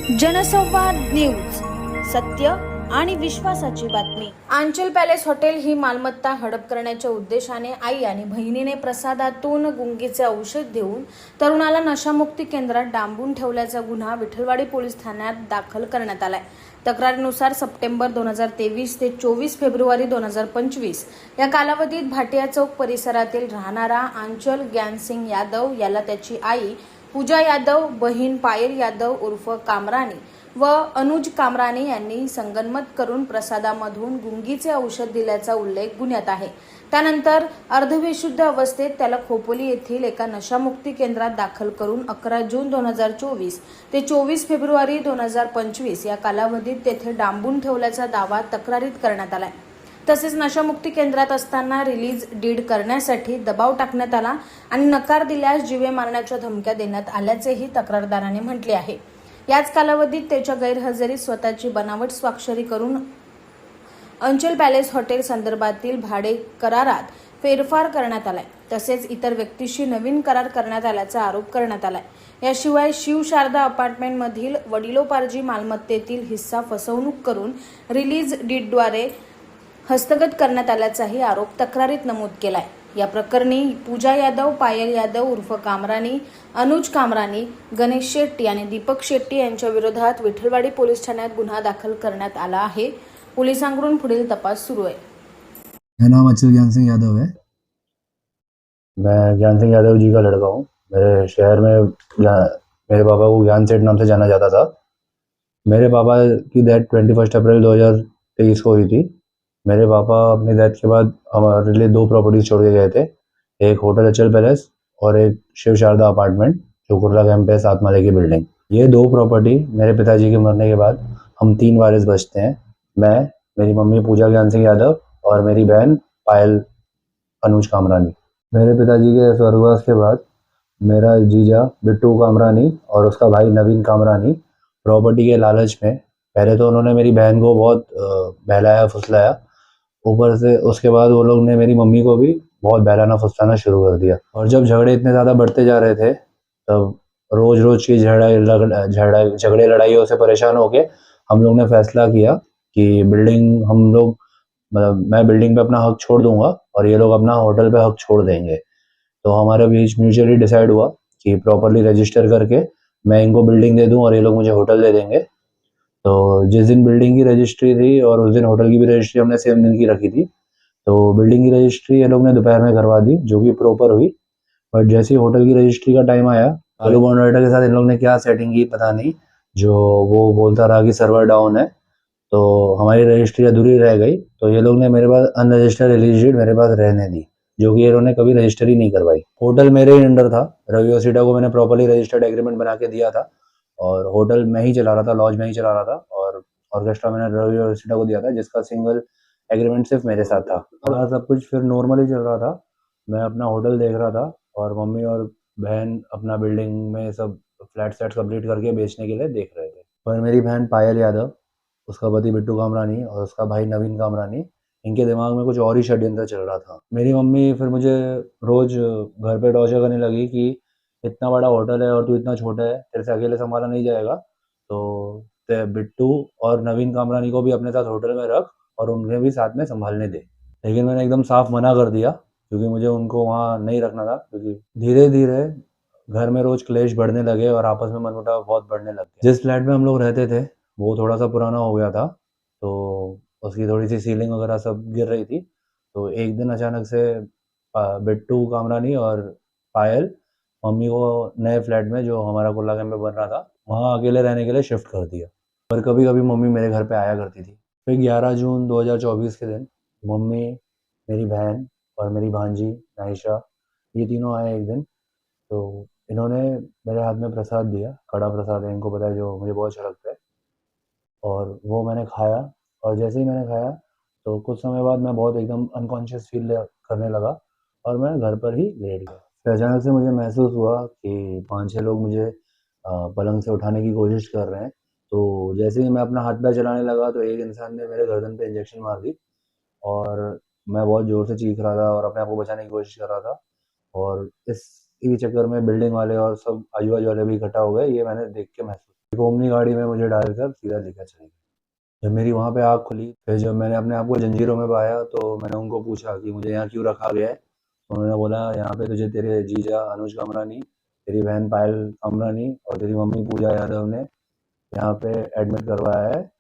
जनसंवाद न्यूज, सत्य आणि विश्वासाची बातमी। आंचल पॅलेस हॉटेल ही मालमत्ता हडप करण्याच्या उद्देशाने आई आणि बहिणीने प्रसादातून गुंगीचे औषध देऊन तरुणाला नशामुक्ती केंद्रात डांबून ठेवल्याचा गुन्हा विठलवाडी पोलीस ठाण्यात दाखल करण्यात आलाय। तक्रारीनुसार सप्टेंबर 2023 ते 24 फेब्रुवारी 2025 या कालावधीत भाटिया चौक परिसरातील राहणारा आंचल ज्ञानसिंग यादव याला त्याची आई पूजा यादव, बहीण पायल यादव उर्फ कामरानी व अनुज कामरानी यांनी संगनमत करून प्रसादामधून गुंगीचे औषध दिल्याचा उल्लेख गुन्ह्यात आहे। त्यानंतर अर्धविशुद्ध अवस्थेत त्याला खोपोली येथील एका नशामुक्ती केंद्रात दाखल करून 11 जून 2024 ते 24 फेब्रुवारी 2025 या कालावधीत तेथे डांबून ठेवल्याचा दावा तक्रारीत करण्यात आलाय। तसेच नशामुक्ती केंद्रात असताना रिलीज डीड करण्यासाठी दबाव टाकण्यात आला आणि नकार दिल्यास जीवे मारण्याच्या धमक्या देण्यात आल्याचेही तक्रारदाराने म्हटले आहे। याच कालावधीत त्याच्या गैरहजेरीत स्वतःची बनावट स्वाक्षरी करून अंचल पॅलेस हॉटेल संदर्भातील भाडे करारात फेरफार करण्यात आलाय। तसेच इतर व्यक्तीशी नवीन करार करण्यात आल्याचा आरोप करण्यात आलाय। याशिवाय शिव शारदा अपार्टमेंट मधील वडिलोपार्जी मालमत्तेतील हिस्सा फसवणूक करून रिलीज डीडद्वारे हस्तगत करण्यात आल्याचाही आरोप तक्रारीत नमूद केलाय। या प्रकरणी पूजा यादव, पायल यादव उर्फ कामरानी, अनुज कामरानी, गणेश शेट्टी आणि दीपक शेट्टी यांच्या विरोधात विठलवाडी पोलीस ठाण्यात गुन्हा दाखल करण्यात आला आहे। पोलिसांकडून पुढील तपास सुरू आहे। मेरा नाम अचल ज्ञान सिंह यादव है। मैं ज्ञान सिंह यादव जी का लड़का हूँ। मेरे शहर में मेरे पापा को ज्ञान सेठ नाम से जाना जाता था। मेरे पापा की डेथ 21 अप्रैल 2023 को हुई थी। मेरे पापा अपनी डेथ के बाद हमारे लिए 2 प्रॉपर्टीज छोड़ के गए थे, एक होटल अचल पैलेस और एक शिव शारदा अपार्टमेंट जो कुर्ला कैंप है 7 माले की बिल्डिंग। ये 2 प्रॉपर्टी मेरे पिताजी के मरने के बाद हम 3 वारिस बचते हैं, मैं, मेरी मम्मी पूजा ज्ञान सिंह यादव और मेरी बहन पायल अनुज कामरानी। मेरे पिताजी के स्वर्गवास के बाद मेरा जीजा बिट्टू कामरानी और उसका भाई नवीन कामरानी प्रॉपर्टी के लालच में पहले तो उन्होंने मेरी बहन को बहुत बहलाया फुसलाया, ऊपर से उसके बाद वो लोग ने मेरी मम्मी को भी बहुत बहलाना फुसलाना शुरू कर दिया। और जब झगड़े इतने ज़्यादा बढ़ते जा रहे थे तब रोज रोज की झगड़े लड़ाइयों से परेशान होके हम लोग ने फैसला किया कि बिल्डिंग हम लोग मतलब मैं बिल्डिंग पे अपना हक छोड़ दूंगा और ये लोग अपना होटल पे हक छोड़ देंगे। तो हमारे बीच म्यूचुअली डिसाइड हुआ कि प्रॉपरली रजिस्टर करके मैं इनको बिल्डिंग दे दूं और ये लोग मुझे होटल दे देंगे। तो जिस दिन बिल्डिंग की रजिस्ट्री थी और उस दिन होटल की भी रजिस्ट्री हमने सेम दिन की रखी थी। तो बिल्डिंग की रजिस्ट्री ये लोग ने दोपहर में करवा दी, जो कि प्रॉपर हुई। बट जैसे ही होटल की रजिस्ट्री का टाइम आया, आलू मॉडरेटर के साथ इन लोग ने क्या सेटिंग की पता नहीं, जो वो बोलता रहा कि सर्वर डाउन है, तो हमारी रजिस्ट्री अधूरी रह गई। तो ये लोग ने मेरे पास अनरजिस्टर्ड रिलीज डीड मेरे पास रहने दी, जो कि इन्होंने कभी रजिस्टर ही नहीं करवाई। होटल मेरे ही अंडर था, रवि ओसिटा को मैंने प्रॉपरली रजिस्टर्ड एग्रीमेंट बना के दिया था और होटल मैं ही चला रहा था, लॉज में ही चला रहा था और ऑर्केस्ट्रा मैंने रवि ओसिटा को दिया था, जिसका सिंगल एग्रीमेंट सिर्फ मेरे साथ था। और सब कुछ फिर नॉर्मली चल रहा था। मैं अपना होटल देख रहा था और मम्मी और बहन अपना बिल्डिंग में सब फ्लैट सेट कंप्लीट करके बेचने के लिए देख रहे थे। पर मेरी बहन पायल यादव, उसका पति बिट्टू कामरानी और उसका भाई नवीन कामरानी, इनके दिमाग में कुछ और ही षड्यंत्र चल रहा था। मेरी मम्मी फिर मुझे रोज घर पे टॉर्चर करने लगी कि इतना बड़ा होटल है और तू इतना छोटा है, तेरे से अकेले संभाला नहीं जाएगा, तो बिट्टू और नवीन कामरानी को भी अपने साथ होटल में रख और उन्हें भी साथ में संभालने दे। लेकिन मैंने एकदम साफ मना कर दिया क्योंकि मुझे उनको वहाँ नहीं रखना था, क्योंकि धीरे धीरे घर में रोज क्लेश बढ़ने लगे और आपस में मनमुटाव बहुत बढ़ने लग गया। जिस फ्लैट में हम लोग रहते थे वो थोड़ा सा पुराना हो गया था, तो उसकी थोड़ी सी सीलिंग वगैरह सब गिर रही थी। तो एक दिन अचानक से बिट्टू कामरानी और पायल मम्मी को नए फ्लैट में, जो हमारा कुल्ला कैंप में बन रहा था, वहाँ अकेले रहने के लिए शिफ्ट कर दिया। पर कभी कभी मम्मी मेरे घर पे आया करती थी। फिर 11 जून 2024 के दिन मम्मी, मेरी बहन और मेरी भांजी नाइशा, ये तीनों आए एक दिन। तो इन्होंने मेरे हाथ में प्रसाद दिया, कड़ा प्रसाद है, इनको पता है, जो मुझे बहुत अच्छा लगता है। और वो मैंने खाया और जैसे ही मैंने खाया तो कुछ समय बाद मैं बहुत एकदम अनकॉन्शियस फील करने लगा और मैं घर पर ही लेट गया। फिर अचानक से मुझे महसूस हुआ कि 5-6 लोग मुझे पलंग से उठाने की कोशिश कर रहे हैं। तो जैसे ही मैं अपना हाथ पैर चलाने लगा तो एक इंसान ने मेरे गर्दन पे इंजेक्शन मार दी और मैं बहुत ज़ोर से चीख रहा था और अपने आप को बचाने की कोशिश कर रहा था। और इसी चक्कर में बिल्डिंग वाले और सब आजू-बाजू वाले भी इकट्ठा हो गए, ये मैंने देख के महसूस एक ओमनी गाड़ी में मुझे डालकर सीधा लेकर चले गए। जब मेरी वहाँ पे आँख खुली, फिर जब मैंने अपने आप को जंजीरों में पाया तो मैंने उनको पूछा कि मुझे यहाँ क्यों रखा गया है। तो उन्होंने बोला यहाँ पे तुझे तेरे जीजा अनुज कामरानी, तेरी बहन पायल कामरानी और तेरी मम्मी पूजा यादव ने यहाँ पे एडमिट करवाया है,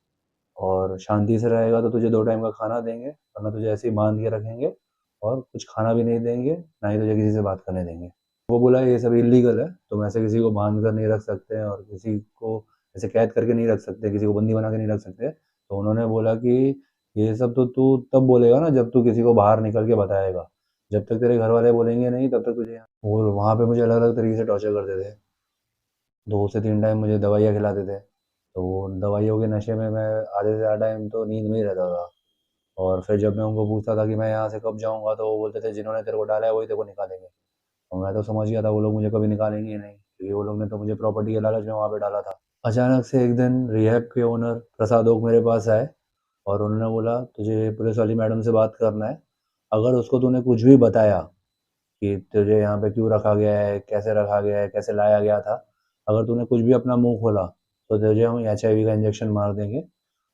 और शांति से रहेगा तो तुझे 2 टाइम का खाना देंगे, वरना तुझे ऐसे ही बांध के रखेंगे और कुछ खाना भी नहीं देंगे, ना ही तुझे किसी से बात करने देंगे। वो बोला ये सब इलीगल है, तुम ऐसे किसी को बांध कर नहीं रख सकते और किसी को ऐसे कैद करके नहीं रख सकते, किसी को बंदी बना के नहीं रख सकते। तो उन्होंने बोला कि ये सब तो तू तब बोलेगा ना जब तू किसी को बाहर निकल के बताएगा, जब तक तेरे घर वाले बोलेंगे नहीं तब तक तुझे। और वहाँ पे मुझे अलग अलग तरीके से टॉर्चर करते थे। 2 से 3 टाइम मुझे दवाइयाँ खिलाते थे, तो वो दवाइयों के नशे में मैं आधे से ज़्यादा टाइम तो नींद में ही रहता था। और फिर जब मैं उनको पूछता था कि मैं यहाँ से कब जाऊँगा, तो वो बोलते थे जिन्होंने तेरे को डाला है वही तेरे को निकालेंगे। और मैं तो समझ गया था वो लोग मुझे कभी निकालेंगे ही नहीं, क्योंकि वो लोग ने तो मुझे प्रॉपर्टी के लालच में वहाँ पे डाला था। अचानक से एक दिन रिहैब के ओनर प्रसाद ओक मेरे पास आए और उन्होंने बोला तुझे पुलिस वाली मैडम से बात करना है। अगर उसको तूने कुछ भी बताया कि तुझे यहाँ पे क्यों रखा गया है, कैसे रखा गया है, कैसे लाया गया था, अगर तूने कुछ भी अपना मुंह खोला तो तुझे हम HIV का इंजेक्शन मार देंगे,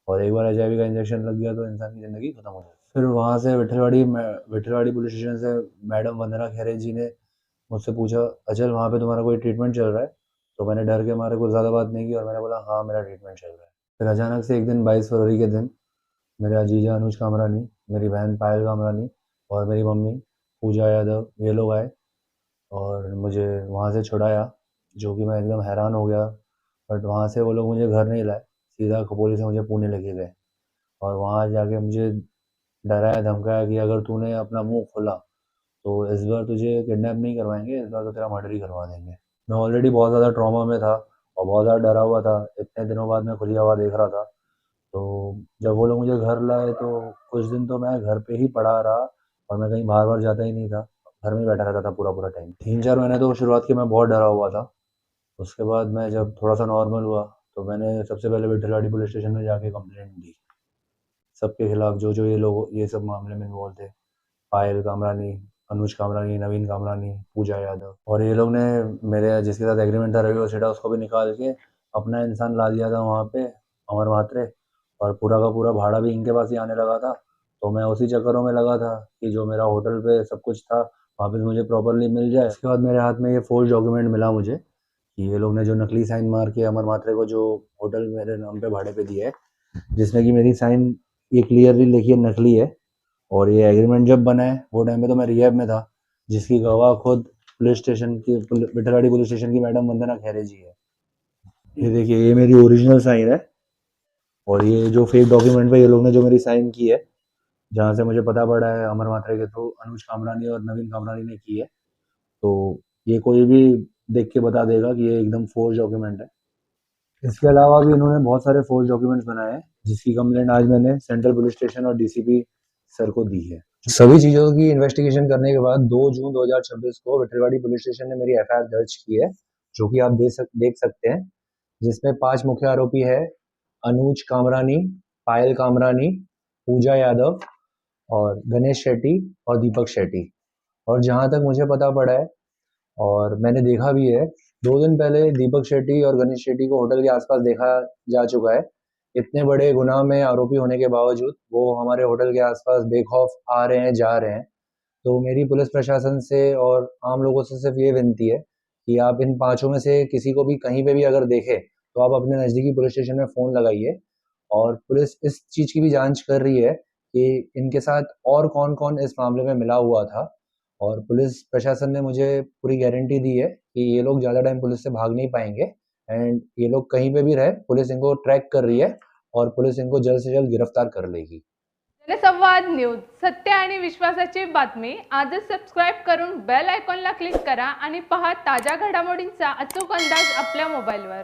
और एक बार HIV का इंजेक्शन लग गया तो इंसान की ज़िंदगी खत्म हो जाती है। फिर वहाँ से विठलवाड़ी पुलिस स्टेशन से मैडम वंदना खैरे जी ने मुझसे पूछा, अचल वहाँ पे तुम्हारा कोई ट्रीटमेंट चल रहा है? तो मैंने डर के मारे कुछ ज़्यादा बात नहीं की और मैंने बोला हाँ मेरा ट्रीटमेंट चल रहा है। फिर अचानक से एक दिन 22 फरवरी के दिन मेरा जीजा अनुज कामरानी, मेरी बहन पायल कामरानी और मेरी मम्मी पूजा यादव, ये लोग आए और मुझे वहाँ से छुड़ाया, जो कि मैं एकदम हैरान हो गया। बट वहाँ से वो लोग मुझे घर नहीं लाए, सीधा खोपोली से मुझे पुणे लेके गए और वहाँ जाके मुझे डराया धमकाया कि अगर तूने अपना मुंह खोला तो इस बार तुझे किडनैप नहीं करवाएंगे, इस बार तो तेरा मर्डर ही करवा देंगे। मैं ऑलरेडी बहुत ज़्यादा ट्रॉमा में था और बहुत ज़्यादा डरा हुआ था। इतने दिनों बाद मैं खुली हवा देख रहा था। तो जब वो लोग मुझे घर लाए तो कुछ दिन तो मैं घर पे ही पड़ा रहा और मैं कहीं बाहर जाता ही नहीं था, घर में ही बैठा रहता था पूरा पूरा टाइम। 3-4 महीने तो शुरुआत के मैं बहुत डरा हुआ था। उसके बाद मैं जब थोड़ा सा नॉर्मल हुआ तो मैंने सबसे पहले विठलवाड़ी पुलिस स्टेशन में जाके कंप्लेंट दी सबके खिलाफ, जो जो ये लोग ये सब मामले में इन्वॉल्व थे। पायल कामरानी, अनुज कामरानी, नवीन कामरानी, पूजा यादव, और ये लोग ने मेरे जिसके साथ एग्रीमेंट था रवि सेठा, उसको भी निकाल के अपना इंसान ला दिया था वहाँ पे, अमर म्हात्रे, और पूरा का पूरा भाड़ा भी इनके पास ही आने लगा था। तो मैं उसी चक्करों में लगा था कि जो मेरा होटल पे सब कुछ था वापस मुझे प्रॉपरली मिल जाए। इसके बाद मेरे हाथ में ये फोर्ज डॉक्यूमेंट मिला मुझे कि ये लोग ने जो नकली साइन मार के अमर म्हात्रे को जो होटल मेरे नाम पे भाड़े पे दिया है, जिसमें कि मेरी साइन ये क्लियरली लिखी है नकली है। और ये एग्रीमेंट जब बना है वो टाइम पे तो मैं रिहैब में था, जिसकी गवाह खुद पुलिस स्टेशन की विठलवाड़ी पुलिस स्टेशन की मैडम वंदना खैरे जी है। ये देखिए ये मेरी ओरिजिनल साइन है, और ये जो फेक डॉक्यूमेंट पे ये लोग ने जो मेरी साइन की है, जहाँ से मुझे पता पड़ा है अमर म्हात्रे के थ्रू अनुज कामरानी और नवीन कामरानी ने की है। तो ये कोई भी देख के बता देगा कि ये एकदम फोर्ज डॉक्यूमेंट है। इसके अलावा भी इन्होंने बहुत सारे फोर्ज डॉक्यूमेंट्स बनाए हैं, जिसकी कंप्लेंट आज मैंने सेंट्रल पुलिस स्टेशन और DCP सर को दी है। सभी चीज़ों की इन्वेस्टिगेशन करने के बाद 2 जून 2026 को विठलवाड़ी पुलिस स्टेशन ने मेरी FIR दर्ज की है, जो कि आप देख सकते हैं, जिसमें 5 मुख्य आरोपी है, अनुज कामरानी, पायल कामरानी, पूजा यादव और गणेश शेट्टी और दीपक शेट्टी। और जहाँ तक मुझे पता पड़ा है और मैंने देखा भी है, 2 दिन पहले दीपक शेट्टी और गणेश शेट्टी को होटल के आसपास देखा जा चुका है। इतने बड़े गुनाह में आरोपी होने के बावजूद वो हमारे होटल के आसपास बेखौफ आ रहे हैं, जा रहे हैं। तो मेरी पुलिस प्रशासन से और आम लोगों से सिर्फ ये विनती है कि आप इन 5 में से किसी को भी कहीं पे भी अगर देखें तो आप अपने नज़दीकी पुलिस स्टेशन में फ़ोन लगाइए। और पुलिस इस चीज़ की भी जांच कर रही है कि इनके साथ और कौन-कौन इस मामले में मिला हुआ था। और पुलिस प्रशासन ने मुझे पूरी गारंटी दी है कि ये लोग ज़्यादा टाइम पुलिस से भाग नहीं पाएंगे, एंड ये लोग कहीं पे भी रहे पुलिस इनको ट्रैक कर रही है और पुलिस इनको जल्द से जल्द गिरफ्तार कर लेगी। जनसंवाद न्यूज, सत्य आणि विश्वासाची बातमी. आजच सबस्क्राईब करून बेल आयकॉनला क्लिक करा आणि पहा ताज्या घडामोडींचा अचूक अंदाज आपल्या मोबाईलवर.